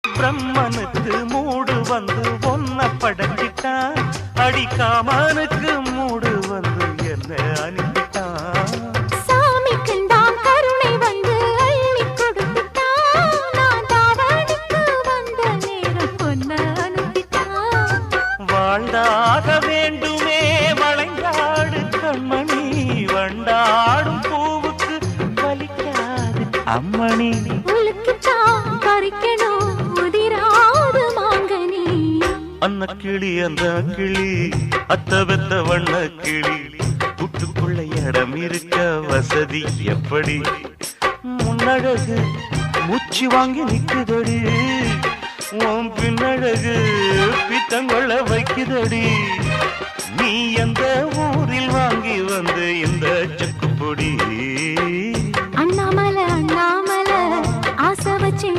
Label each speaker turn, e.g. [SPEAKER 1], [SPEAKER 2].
[SPEAKER 1] பிரம்மனுக்கு மூடு வந்து ஒன்ன படைச்சிட்டான், அடிக்காமனுக்கு மூடு வந்து என்ன அனுப்பிட்டான்.
[SPEAKER 2] சாமிக்குண்டாம் கருணை வந்து அள்ளி கொடுத்துட்டான், நான் தாவணிக்கு வந்த நேரம் பொன்ன அனுப்பிட்டான்.
[SPEAKER 1] வாழ்ந்தாக வேண்டுமே வளைந்தாடு கண்மணி, வண்டாடும் பூவுக்கு வலிக்காது அம்மணி.
[SPEAKER 2] உலுக்கிட்டான் பறிக்கணும் உதிராது மாங்கனி.
[SPEAKER 1] அன்ன கிளி அந்த கிளி அத்த வெத்த வண்ண கிளி, கூட்டுக்குள்ள இடம் இருக்க வசதி எப்படி? முன்னழகு மூச்சு வாங்கி நிக்குதடி, உன் பின்னழகு பித்தங்கொள்ள வைக்குதடி. நீ எந்த ஊரில் வாங்கி வந்து இந்த செக்குப்பொடி?
[SPEAKER 2] அண்ணாமலை அண்ணாமலை ஆசை வச்சு